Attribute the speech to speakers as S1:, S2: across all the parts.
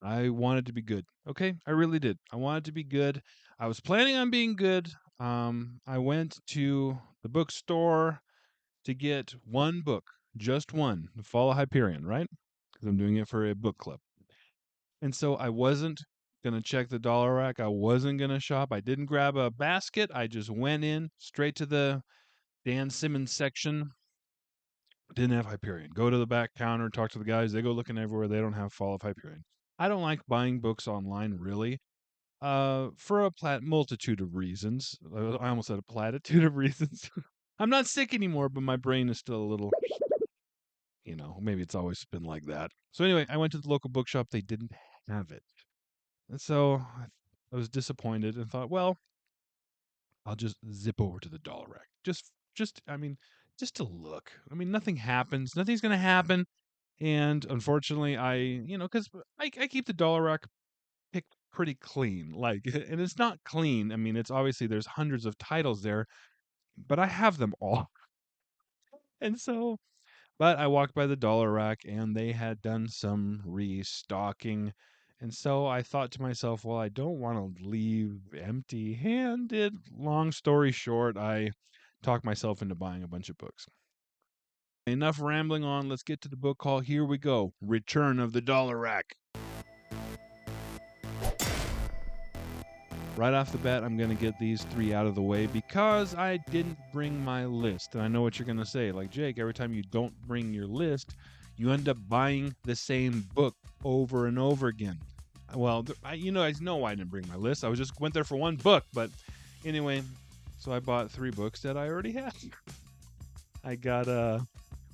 S1: I wanted to be good. Okay, I really did. I wanted to be good. I was planning on being good. I went to the bookstore to get one book, just one, The Fall of Hyperion, right? Because I'm doing it for a book club. And so I wasn't going to check the dollar rack. I wasn't going to shop. I didn't grab a basket. I just went in straight to the Dan Simmons section. Didn't have Hyperion. Go to the back counter, talk to the guys. They go looking everywhere. They don't have Fall of Hyperion. I don't like buying books online, really, for a multitude of reasons. I almost said a platitude of reasons. I'm not sick anymore, but my brain is still a little, maybe it's always been like that. So anyway, I went to the local bookshop. They didn't have it. And so I was disappointed and thought, well, I'll just zip over to the dollar rack. Just to look. I mean, nothing happens. Nothing's going to happen. And unfortunately, because I keep the dollar rack picked pretty clean. Like, and it's not clean. I mean, it's obviously there's hundreds of titles there, but I have them all. And so, but I walked by the dollar rack and they had done some restocking. And so I thought to myself, well, I don't want to leave empty handed. Long story short, I talked myself into buying a bunch of books. Enough rambling on. Let's get to the book haul. Here we go. Return of the Dollar Rack. Right off the bat, I'm going to get these three out of the way because I didn't bring my list. And I know what you're going to say. Like, Jake, every time you don't bring your list, you end up buying the same book over and over again. Well, I know I didn't bring my list. I just went there for one book. But anyway, so I bought 3 books that I already had. I got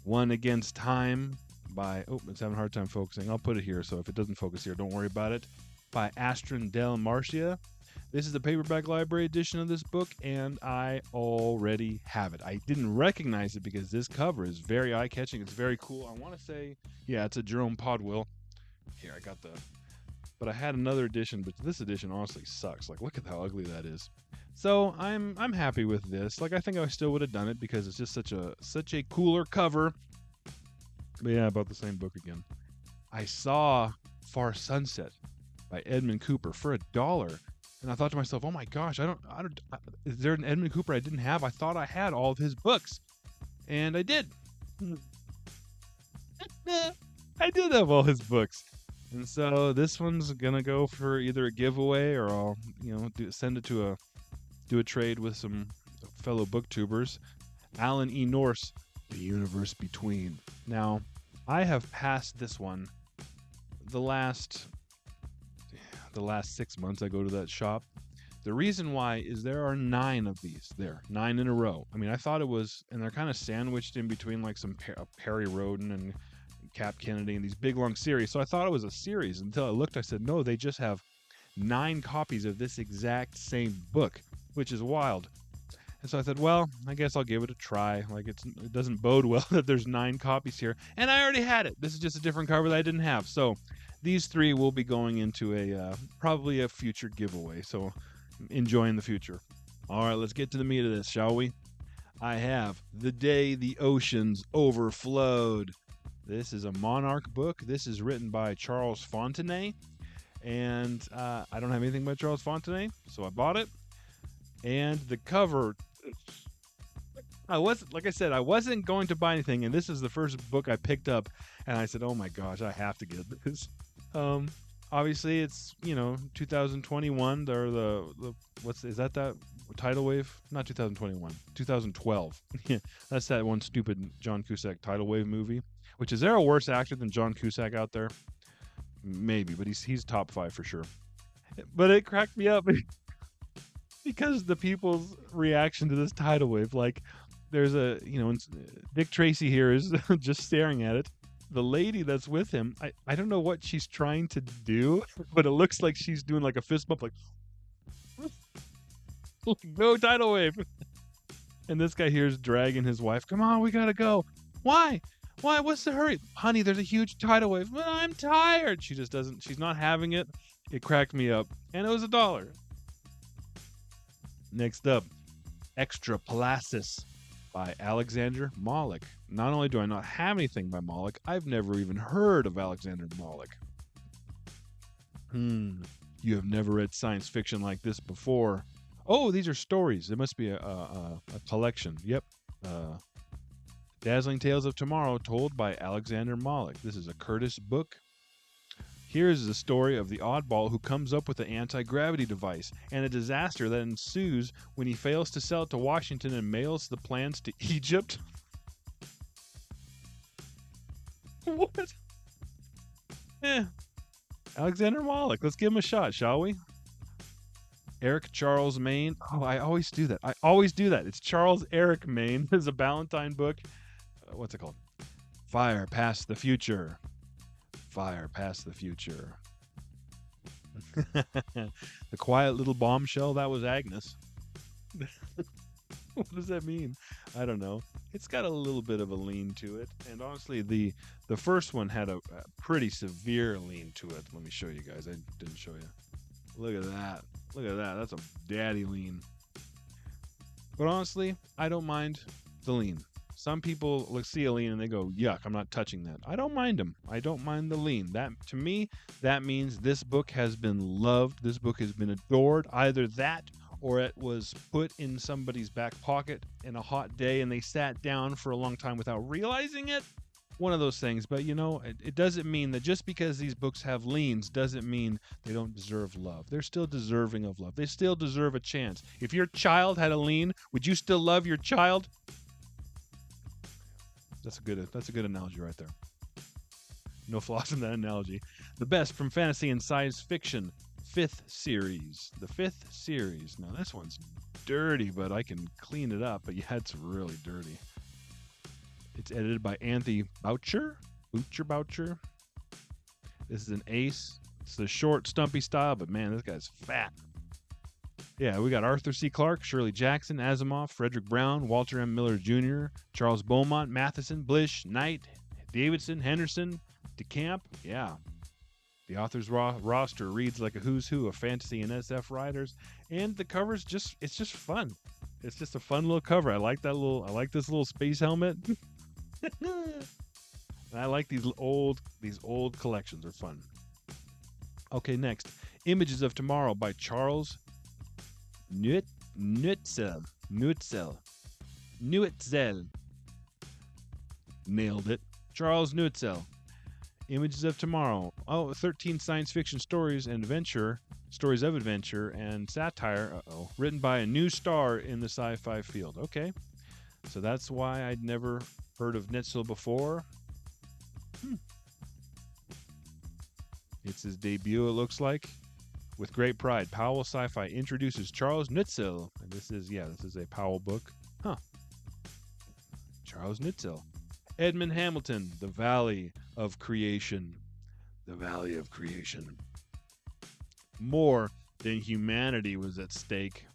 S1: One Against Time by, it's having a hard time focusing. I'll put it here, so if it doesn't focus here, don't worry about it. By Astron del Martia. This is the paperback library edition of this book, and I already have it. I didn't recognize it because this cover is very eye-catching. It's very cool. I want to say, yeah, it's a Jerome Podwell. Here, I got but I had another edition, but this edition honestly sucks. Like, look at how ugly that is. So I'm happy with this. Like, I think I still would have done it because it's just such a cooler cover. But yeah, about the same book again. I saw Far Sunset by Edmund Cooper for $1. And I thought to myself, oh my gosh, is there an Edmund Cooper I didn't have? I thought I had all of his books. And I did. I did have all his books. And so this one's going to go for either a giveaway or I'll, send it to do a trade with some fellow booktubers. Alan E. Nourse, The Universe Between. Now, I have passed this one the last 6 months I go to that shop. The reason why is there are 9 of these there, 9 in a row. I mean, I thought it was, and they're kind of sandwiched in between like some Perry Roden and Cap Kennedy and these big long series. So I thought it was a series until I looked. I said, no, they just have 9 copies of this exact same book, which is wild. And so I said, well, I guess I'll give it a try. Like it doesn't bode well that there's 9 copies here, and I already had it. This is just a different cover that I didn't have. So these 3 will be going into probably a future giveaway. So enjoy in the future. All right, let's get to the meat of this, shall we? I have The Day the Oceans Overflowed. This is a Monarch book. This is written by Charles Fontenay. And I don't have anything by Charles Fontenay, so I bought it. And the cover, I wasn't going to buy anything, and this is the first book I picked up, and I said, oh my gosh, I have to get this. Obviously it's 2021, or is that tidal wave? Not 2021, 2012. That's that one stupid John Cusack tidal wave movie. Which, is there a worse actor than John Cusack out there? Maybe, but he's top 5 for sure. But it cracked me up because the people's reaction to this tidal wave, like there's Dick Tracy here is just staring at it. The lady that's with him, I don't know what she's trying to do, but it looks like she's doing like a fist bump, like no tidal wave. And this guy here is dragging his wife. Come on, we gotta go. Why? What's the hurry? Honey, there's a huge tidal wave. Well, I'm tired. She's not having it. It cracked me up. And it was $1. Next up, Extrapleas by Alexander Malec. Not only do I not have anything by Malec, I've never even heard of Alexander Malec. You have never read science fiction like this before. Oh, these are stories. It must be a collection. Yep. Dazzling Tales of Tomorrow, told by Alexander Malec. This is a Curtis book. Here's the story of the oddball who comes up with the anti-gravity device and a disaster that ensues when he fails to sell it to Washington and mails the plans to Egypt. What? Alexander Malec. Let's give him a shot, shall we? Eric Charles Maine. Oh, I always do that. It's Charles Eric Maine. There's a Ballantine book. What's it called? Fire Past the Future. Fire Past the Future. The Quiet Little Bombshell. That was Agnes. What does that mean? I don't know. It's got a little bit of a lean to it. And honestly, the first one had a pretty severe lean to it. Let me show you guys. I didn't show you. Look at that. Look at that. That's a daddy lean. But honestly, I don't mind the lean. Some people see a lean and they go, yuck, I'm not touching that. I don't mind them. I don't mind the lean. That, to me, that means this book has been loved. This book has been adored. Either that or it was put in somebody's back pocket in a hot day and they sat down for a long time without realizing it. One of those things. But, you know, it doesn't mean that just because these books have leans doesn't mean they don't deserve love. They're still deserving of love. They still deserve a chance. If your child had a lean, would you still love your child? That's a good analogy right there. No flaws in that analogy. The best from fantasy and science fiction. 5th series. The 5th series. Now this one's dirty, but I can clean it up. But yeah, it's really dirty. It's edited by Anthony Boucher. Boucher. This is an ace. It's the short, stumpy style, but man, this guy's fat. Yeah, we got Arthur C. Clarke, Shirley Jackson, Asimov, Frederick Brown, Walter M. Miller Jr., Charles Beaumont, Matheson, Blish, Knight, Davidson, Henderson, DeCamp. Yeah. The author's roster reads like a who's who of fantasy and SF writers, and the cover's it's just fun. It's just a fun little cover. I like this little space helmet. And I like these old collections are fun. Okay, next. Images of Tomorrow by Charles Nuetzel. Nailed it. Charles Nuetzel. Images of Tomorrow. 13 science fiction stories and stories of adventure and satire, written by a new star in the sci-fi field. Okay. So that's why I'd never heard of Nuetzel before. It's his debut, it looks like. With great pride, Powell Sci-Fi introduces Charles Nuetzel. And this is a Powell book. Charles Nuetzel. Edmund Hamilton, The Valley of Creation. The Valley of Creation. More than humanity was at stake.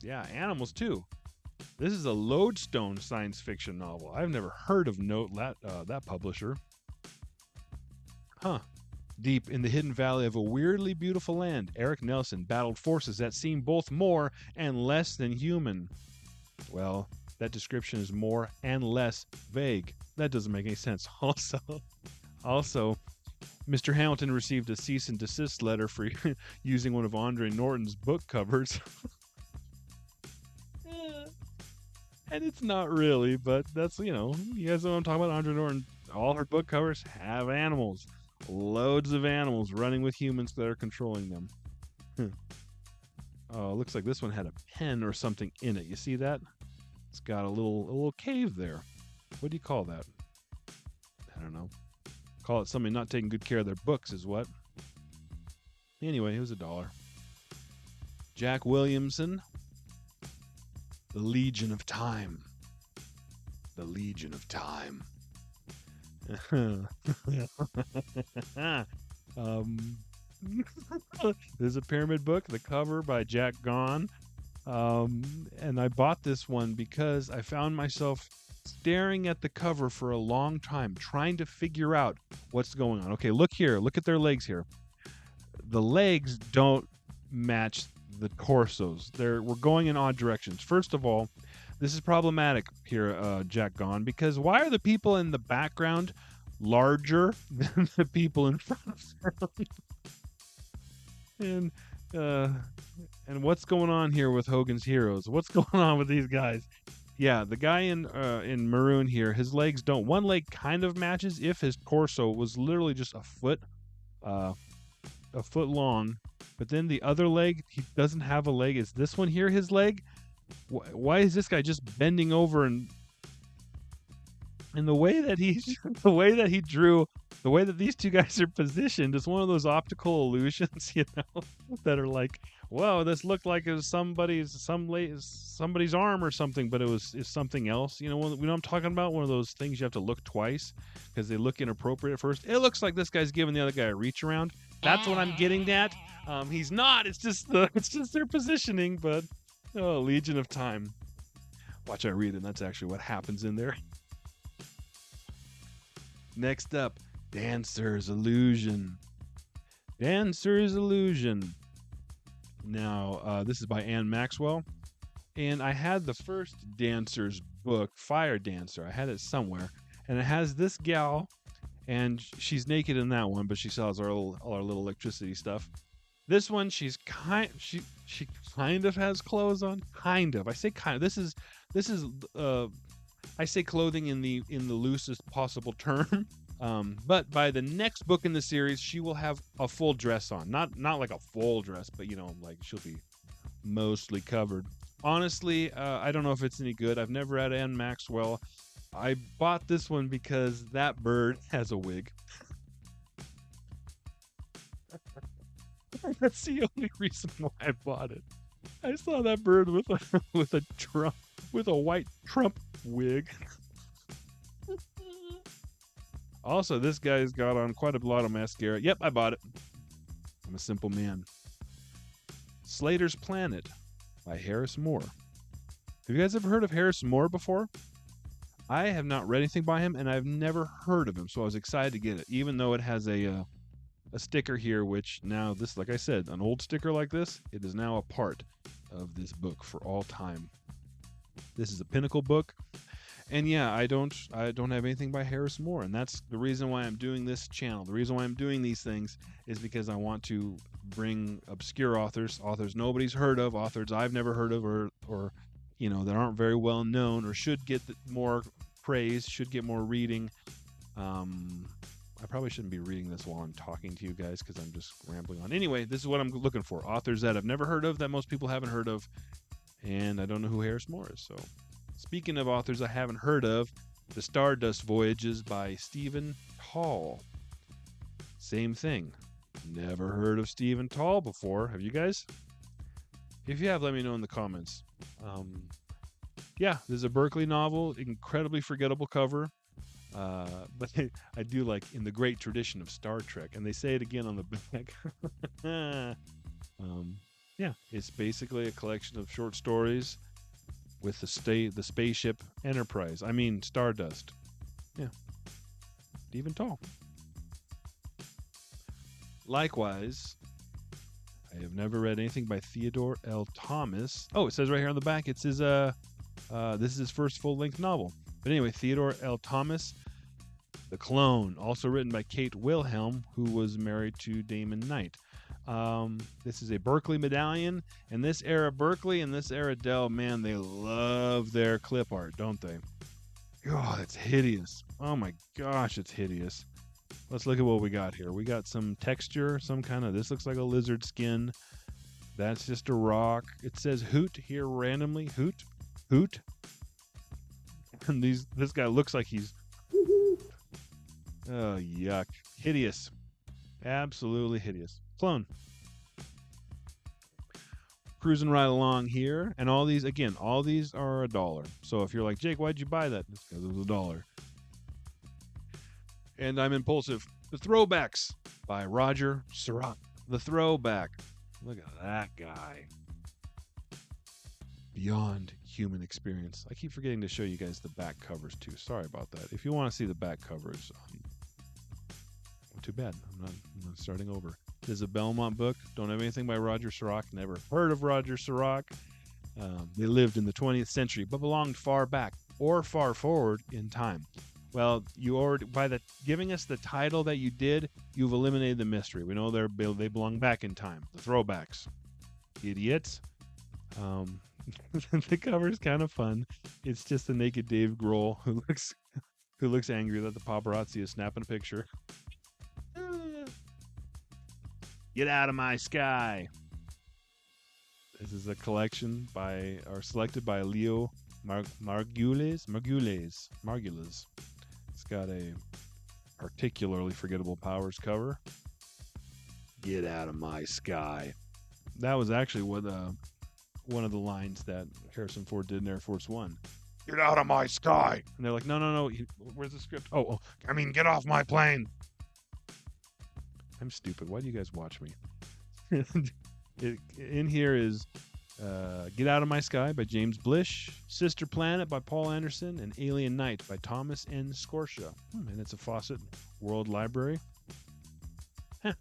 S1: Yeah, animals too. This is a lodestone science fiction novel. I've never heard of that publisher. Deep in the hidden valley of a weirdly beautiful land, Eric Nelson battled forces that seem both more and less than human. Well, that description is more and less vague. That doesn't make any sense. Also, Mr. Hamilton received a cease and desist letter for using one of Andre Norton's book covers. And it's not really, but that's, you guys know what I'm talking about. Andre Norton, all her book covers have animals. Loads of animals running with humans that are controlling them. Oh, looks like this one had a pen or something in it. You see that? It's got a little cave there. What do you call that? I don't know. Call it somebody not taking good care of their books is what. Anyway, it was $1. Jack Williamson. The Legion of Time. The Legion of Time. There's a pyramid book, the cover by Jack Gaughan. And I bought this one because I found myself staring at the cover for a long time, trying to figure out what's going on. Okay, look here. Look at their legs here. The legs don't match the torsos. We're going in odd directions. First of all, this is problematic here, Jack Gaughan, because why are the people in the background larger than the people in front of them? and uh, and what's going on here with Hogan's Heroes? What's going on with these guys? Yeah, the guy in maroon here, his legs don't. One leg kind of matches if his torso was literally just uh, a foot long, but then the other leg, he doesn't have a leg. Is this one here his leg? Why is this guy just bending over and the way that he the way that he drew, the way that these two guys are positioned is one of those optical illusions, that are like, whoa, this looked like it was somebody's arm or something, but it's something else. You know what I'm talking about? One of those things you have to look twice because they look inappropriate at first. It looks like this guy's giving the other guy a reach around. That's what I'm getting at. He's not. It's just their positioning. But Legion of Time. Watch I read it. That's actually what happens in there. Next up, Dancer's Illusion. Dancer's Illusion. Now, this is by Anne Maxwell. And I had the first Dancer's book, Fire Dancer. I had it somewhere. And it has this gal, and she's naked in that one, but she sells all our little electricity stuff. This one, she kind of has clothes on. Kind of. I say kind of. This is I say clothing in the loosest possible term. But by the next book in the series, she will have a full dress on. Not like a full dress, but like she'll be mostly covered. Honestly, I don't know if it's any good. I've never had Anne Maxwell. I bought this one because that bird has a wig. That's the only reason why I bought it. I saw that bird with a white Trump wig. Also, this guy's got on quite a lot of mascara. Yep, I bought it. I'm a simple man. Slater's Planet by Harris Moore. Have you guys ever heard of Harris Moore before? I have not read anything by him, and I've never heard of him, so I was excited to get it, even though it has a sticker here, which now this, like I said, an old sticker like this, it is now a part of this book for all time. This is a Pinnacle book. And yeah, I don't have anything by Harris Moore, and that's the reason why I'm doing this channel. The reason why I'm doing these things is because I want to bring obscure authors nobody's heard of, authors I've never heard of, or that aren't very well known, or should get more praise, should get more reading. I probably shouldn't be reading this while I'm talking to you guys because I'm just rambling on. Anyway, this is what I'm looking for. Authors that I've never heard of, that most people haven't heard of, and I don't know who Harris Moore is, so... Speaking of authors I haven't heard of, The Stardust Voyages by Stephen Tall. Same thing. Never heard of Stephen Tall before. Have you guys? If you have, let me know in the comments. Yeah, this is a Berkeley novel. Incredibly forgettable cover. But I do like in the great tradition of Star Trek. And they say it again on the back. Yeah, it's basically a collection of short stories with the spaceship Enterprise. I mean, Stardust. Yeah. Stephen Tall. Likewise, I have never read anything by Theodore L. Thomas. Oh, it says right here on the back, it says, this is his first full-length novel. But anyway, Theodore L. Thomas, The Clone, also written by Kate Wilhelm, who was married to Damon Knight. This is a Berkeley medallion, and this era Berkeley and this era Dell, man, they love their clip art, don't they? God, it's hideous. Oh my gosh, it's hideous. Let's look at what we got here. We got some texture, some kind of, this looks like a lizard skin. That's just a rock. It says hoot here randomly. Hoot. Hoot. And this guy looks like he's... Oh, yuck. Hideous. Absolutely hideous. Clone. Cruising right along here. And all these, again, all these are $1. So if you're like, Jake, why'd you buy that? It's because it was $1. And I'm impulsive. The Throwbacks by Roger Sarac. The Throwback. Look at that guy. Beyond human experience. I keep forgetting to show you guys the back covers too. Sorry about that. If you want to see the back covers, too bad. I'm not starting over. This is a Belmont book. Don't have anything by Roger Sarac. Never heard of Roger Sarac. They lived in the 20th century, but belonged far back or far forward in time. Well, you already, by giving us the title that you did, You've eliminated the mystery. We know they belong back in time. The Throwbacks. Idiots. The cover is kind of fun. It's just a naked Dave Grohl who looks angry that the paparazzi is snapping a picture. Get out of my sky. This is a collection selected by Leo Margulies. It's got a particularly forgettable Powers cover. Get out of my sky. That was actually what one of the lines that Harrison Ford did in Air Force One. Get out of my sky. And they're like, no. Where's the script? Oh, I mean, get off my plane. I'm stupid. Why do you guys watch me? In here is Get Out of My Sky by James Blish, Sister Planet by Paul Anderson, and Alien Night by Thomas N. Scotia. And it's a Fawcett World Library. Huh.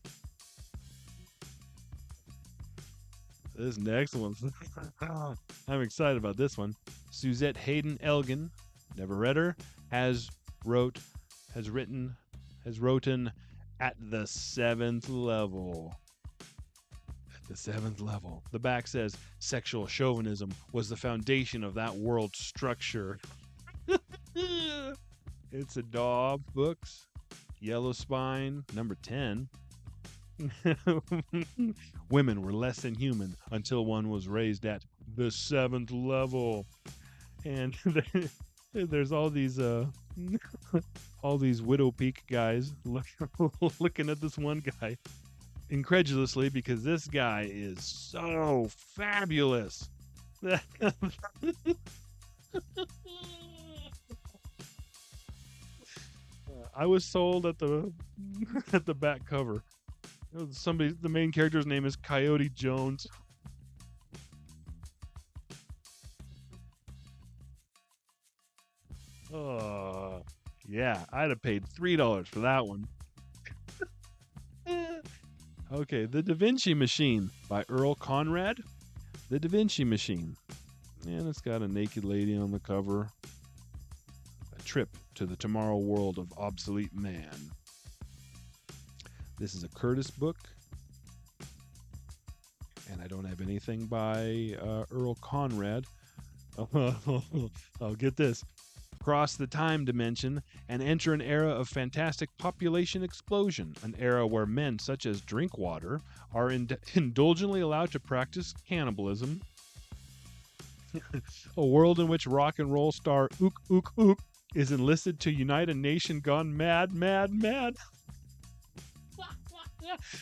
S1: This next one, I'm excited about this one. Suzette Haden Elgin, never read her, has written At the Seventh Level. The seventh level. The back says, sexual chauvinism was the foundation of that world structure. It's a Daub Books, Yellow Spine, number 10. Women were less than human until one was raised at the seventh level. And there's all these Widow Peak guys looking at this one guy incredulously because this guy is so fabulous. I was sold at the back cover. The main character's name is Coyote Jones. Oh, yeah, I'd have paid $3 for that one. Okay, The Da Vinci Machine by Earl Conrad. The Da Vinci Machine. And it's got a naked lady on the cover. A trip to the tomorrow world of obsolete man. This is a Curtis book. And I don't have anything by Earl Conrad. I'll get this. Cross the time dimension and enter an era of fantastic population explosion, an era where men such as Drinkwater are indulgently allowed to practice cannibalism, a world in which rock and roll star Ook Ook Ook is enlisted to unite a nation gone mad.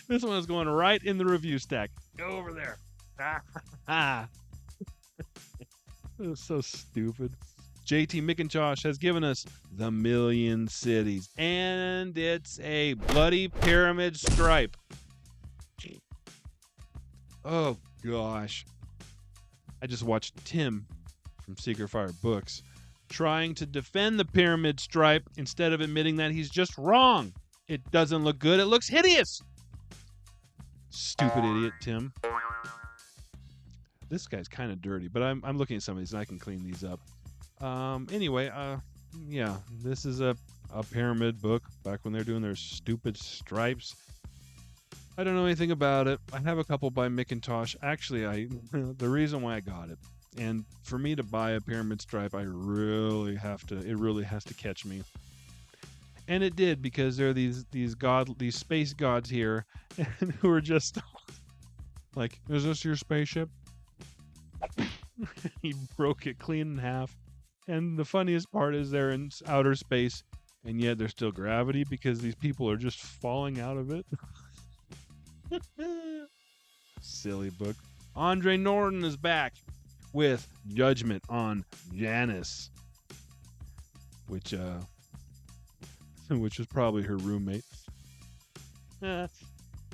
S1: This one is going right in the review stack. Go over there. It was so stupid. JT McIntosh has given us The Million Cities, and it's a bloody pyramid stripe. Oh, gosh. I just watched Tim from Secret Fire Books trying to defend the pyramid stripe instead of admitting that he's just wrong. It doesn't look good. It looks hideous. Stupid idiot, Tim. This guy's kind of dirty, but I'm looking at some of these and I can clean these up. Anyway, yeah, this is a pyramid book back when they're doing their stupid stripes. I don't know anything about it. I have a couple by McIntosh. Actually, the reason why I got it, and for me to buy a pyramid stripe, it really has to catch me. And it did, because there are these space gods here who are just like, is this your spaceship? He broke it clean in half. And the funniest part is they're in outer space, and yet there's still gravity because these people are just falling out of it. Silly book. Andre Norton is back with Judgment on Janice, which was probably her roommate.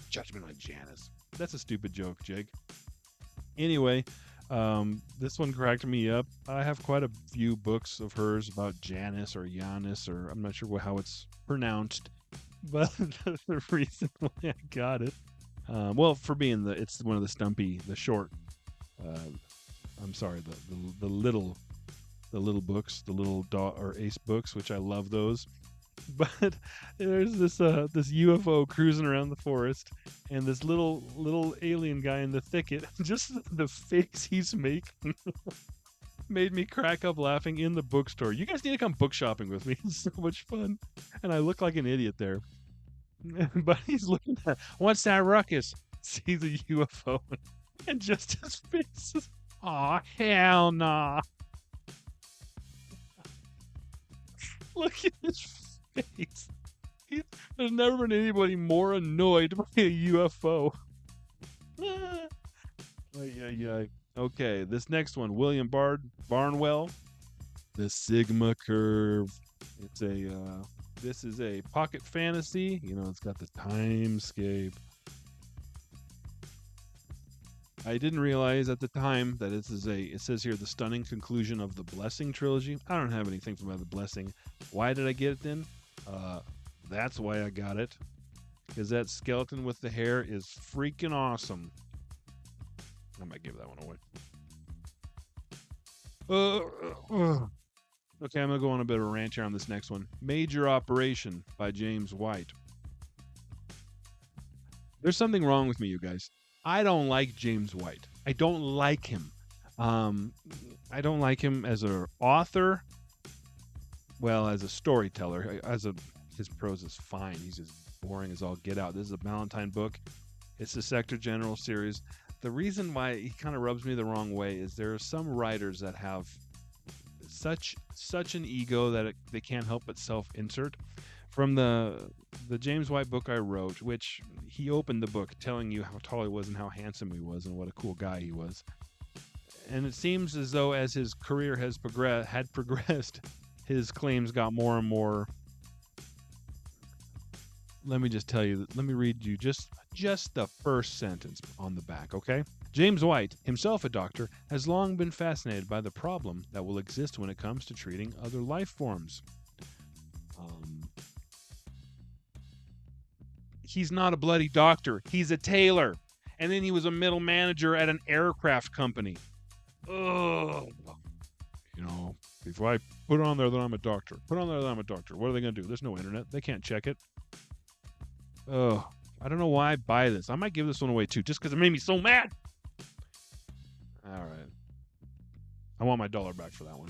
S1: Judgment on Janice. That's a stupid joke, Jake. Anyway, this one cracked me up. I have quite a few books of hers about Janice or Janice, or I'm not sure how it's pronounced, but the reason why I got it, well, for being it's one of the short, I'm sorry, the little books, the little or ace books, which I love those. But there's this UFO cruising around the forest, and this little alien guy in the thicket. Just the face he's making made me crack up laughing in the bookstore. You guys need to come book shopping with me. It's so much fun, and I look like an idiot there. But he's looking at, what's that ruckus? See the UFO, and just his face. Aw, hell nah. Look at his face. There's never been anybody more annoyed by a UFO. Okay, this next one, William Barnwell, the Sigma Curve. It's this is a pocket fantasy. You know, it's got the timescape. I didn't realize at the time that it says here, the stunning conclusion of the Blessing trilogy. I don't have anything from the Blessing. Why did I get it then? That's why I got it. Because that skeleton with the hair is freaking awesome. I might give that one away. Okay, I'm going to go on a bit of a rant here on this next one. Major Operation by James White. There's something wrong with me, you guys. I don't like James White. I don't like him. I don't like him as an author. Well, as a storyteller. His prose is fine. He's just boring as all get out. This is a Valentine book. It's the Sector General series. The reason why he kind of rubs me the wrong way is there are some writers that have such an ego that they can't help but self-insert. From the James White book I wrote, which he opened the book telling you how tall he was and how handsome he was and what a cool guy he was. And it seems as though as his career has progressed, his claims got more and more. Let me just tell you, let me read you just the first sentence on the back, okay? James White, himself a doctor, has long been fascinated by the problem that will exist when it comes to treating other life forms. He's not a bloody doctor. He's a tailor. And then he was a middle manager at an aircraft company. Ugh. You know, before I put on there that I'm a doctor, what are they going to do? There's no internet. They can't check it. Ugh. I don't know why I buy this. I might give this one away too, just because it made me so mad. All right. I want my $1 back for that one.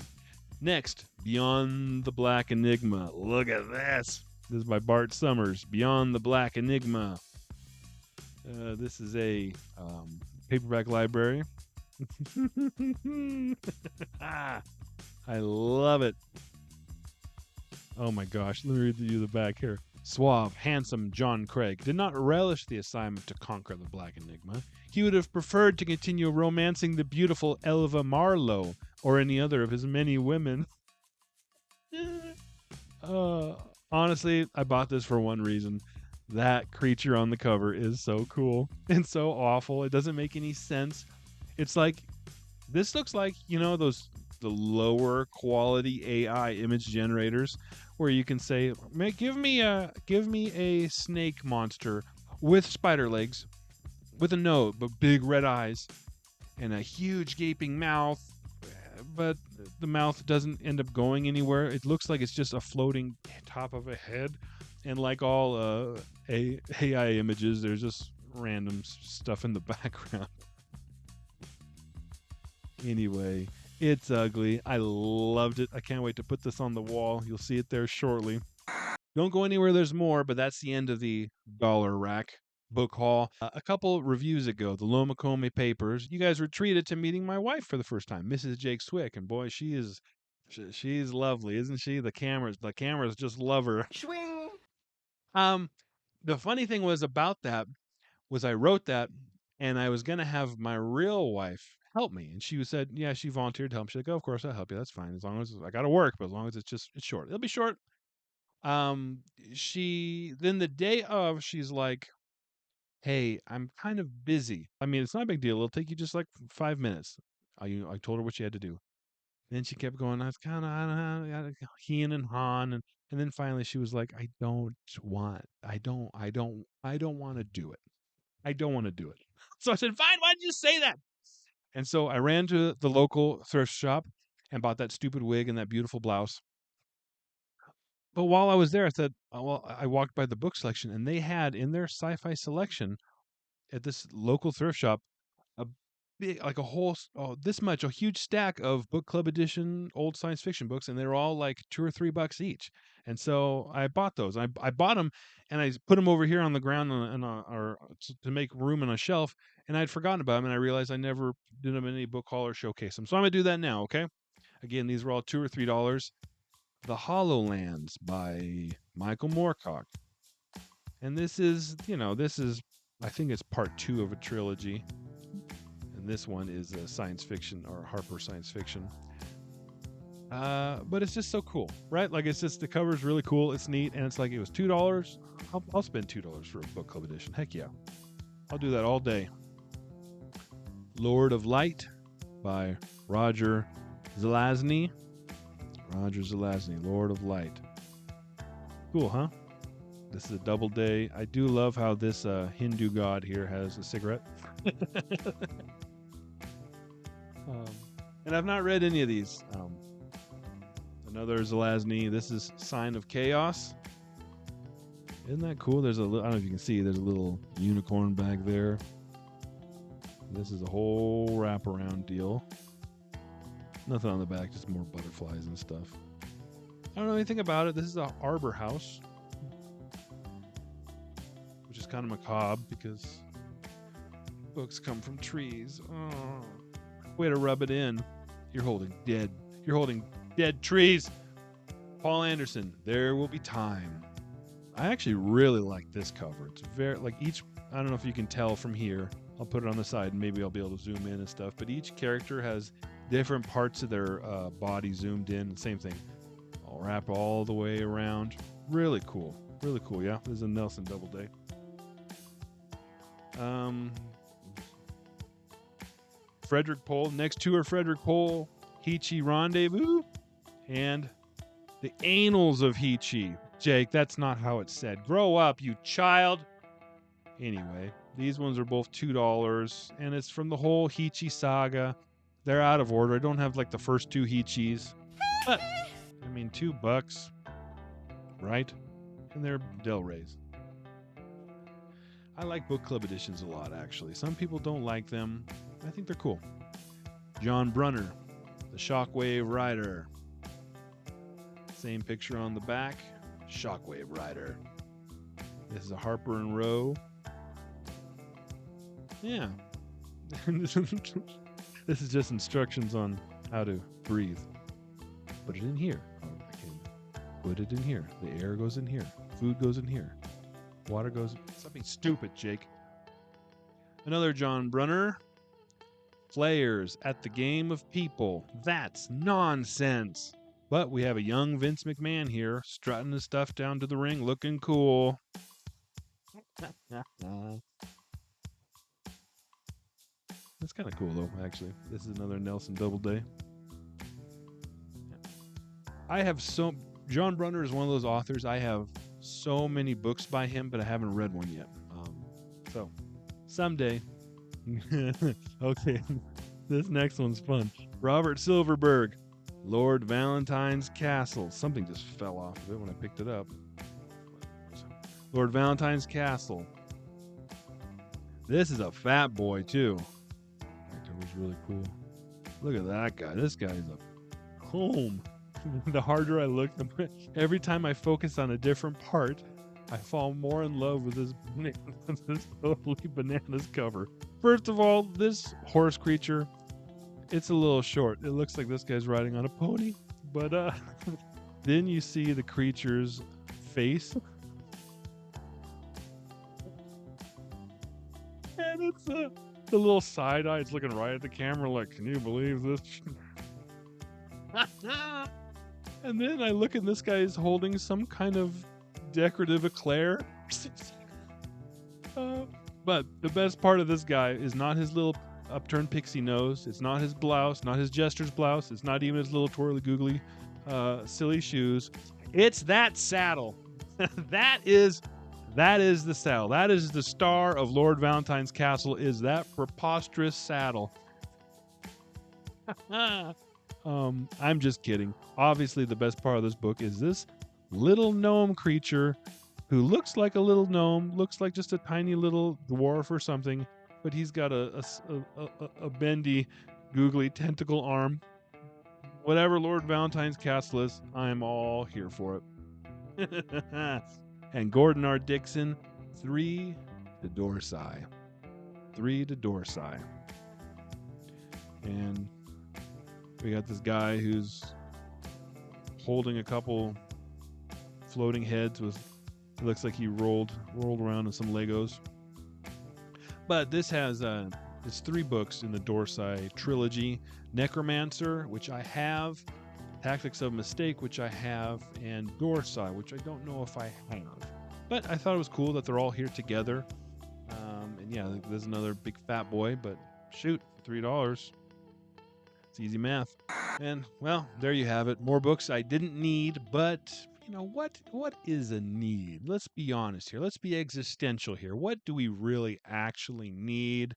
S1: Next, Beyond the Black Enigma. Look at this. This is by Bart Summers. Beyond the Black Enigma. This is a paperback library. I love it. Oh my gosh. Let me read you the back here. Suave, handsome John Craig did not relish the assignment to conquer the Black Enigma. He would have preferred to continue romancing the beautiful Elva Marlowe or any other of his many women. Honestly, I bought this for one reason. That creature on the cover is so cool and so awful. It doesn't make any sense. It's like, this looks like, you know, the lower quality AI image generators where you can say, give me a snake monster with spider legs, with a nose, but big red eyes, and a huge gaping mouth, but the mouth doesn't end up going anywhere. It looks like it's just a floating top of a head, and like all AI images, there's just random stuff in the background. Anyway, it's ugly. I loved it. I can't wait to put this on the wall. You'll see it there shortly. Don't go anywhere. There's more, but that's the end of the dollar rack book haul. A couple reviews ago, the Lomacome Papers, you guys were treated to meeting my wife for the first time, Mrs. Jake Swick, and boy, she's lovely, isn't she? The cameras just love her. Swing. The funny thing was about that was I wrote that, and I was gonna have my real wife help me, and she said, yeah, she volunteered to help. She's like, oh, of course I'll help you. That's fine, as long as I gotta work, but as long as it's short, it'll be short. She then the day of, she's like, hey, I'm kind of busy. I mean, it's not a big deal. It'll take you just like 5 minutes. I told her what she had to do. Then she kept going. I was kind of heeing and hawing, and then finally she was like, I don't want to do it. I don't want to do it. So I said, fine. Why did you say that? And so I ran to the local thrift shop and bought that stupid wig and that beautiful blouse. But while I was there, I said, well, I walked by the book selection, and they had in their sci-fi selection at this local thrift shop a big, like a whole, this much, a huge stack of book club edition old science fiction books, and they were all like $2 or $3 each. And so I bought those. I bought them, and I put them over here on the ground or to make room on a shelf. And I'd forgotten about them, and I realized I never did them in any book haul or showcase them. So I'm gonna do that now. Okay. Again, these were all $2 or $3. The HoloLands by Michael Moorcock. And this is, I think it's part 2 of a trilogy. And this one is a science fiction or Harper science fiction. But it's just so cool, right? Like, it's just, the cover's really cool. It's neat. And it's like, it was $2. I'll spend $2 for a book club edition. Heck yeah. I'll do that all day. Lord of Light by Roger Zelazny. Roger Zelazny, Lord of Light. Cool, huh? This is a double day. I do love how this Hindu god here has a cigarette. And I've not read any of these. Another Zelazny. This is Sign of Chaos. Isn't that cool? There's I don't know if you can see, there's a little unicorn back there. This is a whole wraparound deal. Nothing on the back, just more butterflies and stuff. I don't know anything about it. This is a arbor house, which is kind of macabre because books come from trees. Oh, way to rub it in. You're holding dead trees. Paul Anderson, There Will Be Time. I actually really like this cover. It's very, like, each, I don't know if you can tell from here. I'll put it on the side and maybe I'll be able to zoom in and stuff. But each character has different parts of their body zoomed in. Same thing. I'll wrap all the way around. Really cool. Really cool, yeah. This is a Nelson Doubleday. Frederick Pole. Next two are Frederick Pole, Heechee Rendezvous, and The Annals of Heechee. Jake, that's not how it's said. Grow up, you child. Anyway, these ones are both $2, and it's from the whole Heechee saga. They're out of order. I don't have like the first 2 Heechees. But, I mean, $2, right? And they're Del Rey's. I like book club editions a lot, actually. Some people don't like them. I think they're cool. John Brunner, The Shockwave Rider. Same picture on the back. Shockwave Rider. This is a Harper and Row. Yeah. This is just instructions on how to breathe. Put it in here. Oh, I can put it in here. The air goes in here. Food goes in here. Water goes... Something stupid, Jake. Another John Brunner. Players at the Game of People. That's nonsense. But we have a young Vince McMahon here, strutting his stuff down to the ring, looking cool. That's kind of cool, though, actually. This is another Nelson Doubleday. John Brunner is one of those authors. I have so many books by him, but I haven't read one yet. So, someday. Okay, this next one's fun. Robert Silverberg, Lord Valentine's Castle. Something just fell off of it when I picked it up. Lord Valentine's Castle. This is a fat boy, too. That was really cool. Look at that guy. This guy is a home. The harder I look, every time I focus on a different part, I fall more in love with this totally bananas cover. First of all, this horse creature, it's a little short. It looks like this guy's riding on a pony, but then you see the creature's face. And it's the little side eye. It's looking right at the camera like, can you believe this? And then I look and this guy is holding some kind of decorative eclair. But the best part of this guy is not his little upturned pixie nose. It's not his blouse, not his jester's blouse. It's not even his little twirly googly silly shoes. It's that saddle. That is the saddle. That is the star of Lord Valentine's Castle, is that preposterous saddle. I'm just kidding. Obviously, the best part of this book is this little gnome creature who looks like a little gnome, looks like just a tiny little dwarf or something, but he's got a bendy, googly tentacle arm. Whatever Lord Valentine's castle is, I'm all here for it. And Gordon R. Dixon, 3 to Dorsai. 3 to Dorsai. And we got this guy who's holding a couple floating heads with, it looks like he rolled around in some Legos. But this has it's 3 books in the Dorsai trilogy. Necromancer, which I have, Tactics of Mistake, which I have, and Dorsai, which I don't know if I have. But I thought it was cool that they're all here together. And yeah, there's another big fat boy, but shoot, $3. It's easy math. And, well, there you have it. More books I didn't need, but, you know, what is a need? Let's be honest here. Let's be existential here. What do we really actually need?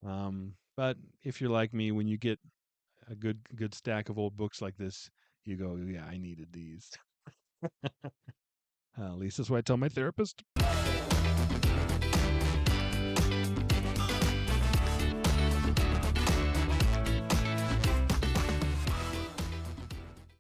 S1: But if you're like me, when you get a good stack of old books like this, you go, yeah, I needed these. At least that's what I tell my therapist.